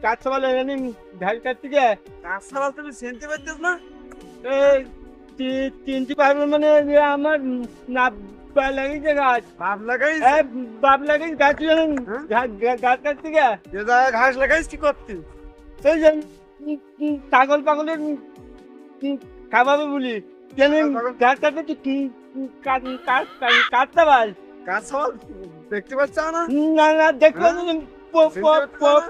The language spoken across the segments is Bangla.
কাজ সবাই ধান কাটতে গে কাজ ছাড়া তুমি চিনতে পারতেছ না? চিনতে পারবো মানে আমার না লাগিয়েছে গাছ বাপ লাগাইছ? বাপ লাগিয়েছে গাছ গাছ কাটতে গে যে জায়গায় ঘাস লাগাইছ কি করছিস? সেই যে ছাগল পাগলের খাওয়াবে বলি কেন গাছ কাটতে কাটতে পার কাজ ছাড়া দেখতে পাচ্ছ না? না না দেখবো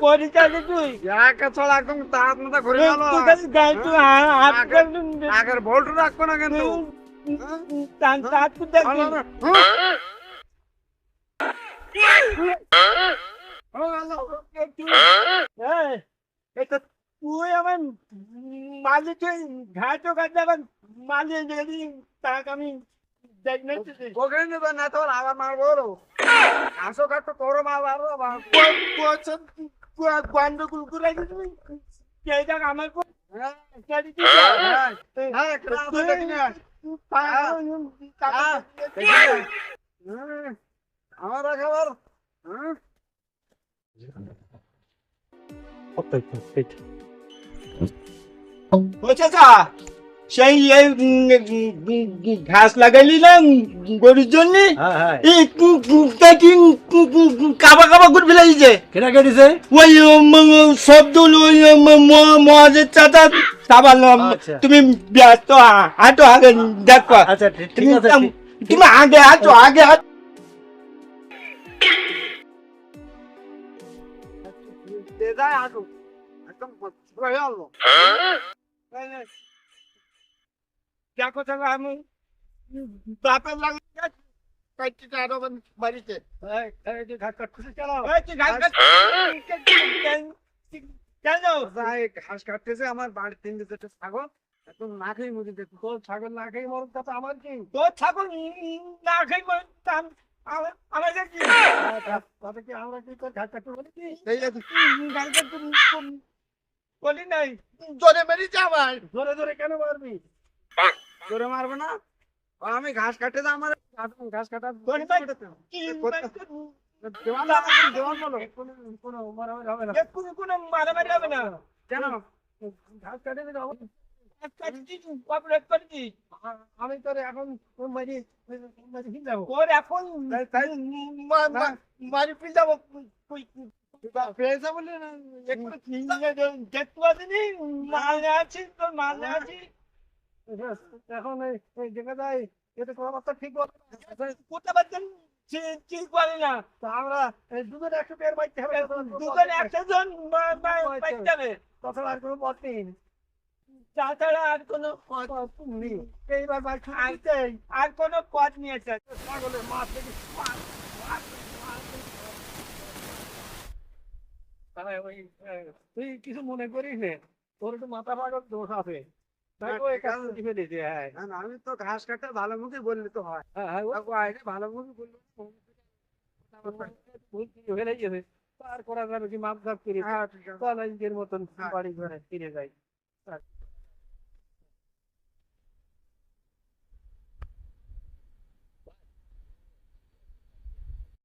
পরিচয় তুই একা ছাড়া একদম তাহাত মাথা ঘুরে গেল। আগের ভোল্ট রাখবো না কিন্তু। তুই আমার মাঝে তুই ঘাটও কাটতে আবার মাঝে তাকে আমি ওকে নেবে না তোর আবার মারবো। আসো কাটো করো মারবো। গন্ডগোল করে তুমি আমার আমার খাবার সেই ঘাস লাগাইলি না গরুর জন্য কাবা কাবা করে ফেলাইছে কেনা কেটেছে? ওই শব্দ ওই মহাজের চাচা সাবালাম আচ্ছা। তুমি ব্যস্ত হাঁটো আগে দেখো আচ্ছা ঠিক আছে। তুমি আগে হাঁটো আগে হাঁটো যায় আসো একদম হয়ে গেল। দেখো থাকো আমি বাপের লাগে বাড়িতে ঘাট কাটতেছে কেন? কেন ঘাস কাটতেছে আমার বাড়ির তিন দিতে ছাগল একদম না খেয়ে মুখে দেখো। তোর ছাগল না খেয়ে মরণ কথা আমার কি? তোর ছাগল না খাই আমাদের কি তাতে কি আমরা কি তোর ঘাট কাটতে বলি কি? বলি নাই জোরে মেরেছে আমার জোরে জোরে কেন মারবি? জোরে মারবো না। আমি ঘাস কাটতে যা আমার ঘাস কাটা বলি ভাই কি দেওয়ান বলো কোনো মারামারি হবে না। কোনো মারামারি হবে না কেন? ঘাস কাটে দিলে হবে। আমি তোর এখন মারি যাবো। ওর এখন মারি ফিল যাবো পেয়েছে বলে দেখতে পাচ্ছি মালে আছি তোর মালে আছি এখন এই দেখা যায় এটা কথাবার্তা ঠিক বল। কোথাও পাচ্ছেন ঠিক পারি না তো আমরা দুজনে একশো পেয়ার বাইতে হবে। দুজন একশো জন যাবে তাছাড়া আর কোনো পথ নেই। তাছাড়া আর কোনো নেই। এইবার বাইক আর কোনো পথ নিয়েছে ছাগলের মাছ থেকে তুই কিছু মনে করিস নে, তোর একটু মাথা পাগল দোষ আছে। তাই তো এই কাজ ফেলেছে। হ্যাঁ আমি তো ঘাস কাটতে ভালো মুখে বললে তো হয়। হ্যাঁ ভালো মুখে বললে ফেলে গেছে। তার করা যাবে কি মাপ ধাপ করে হ্যাঁ ঠিক আছে। চল আজকের মতন বাড়ি ঘরে ফিরে যাই।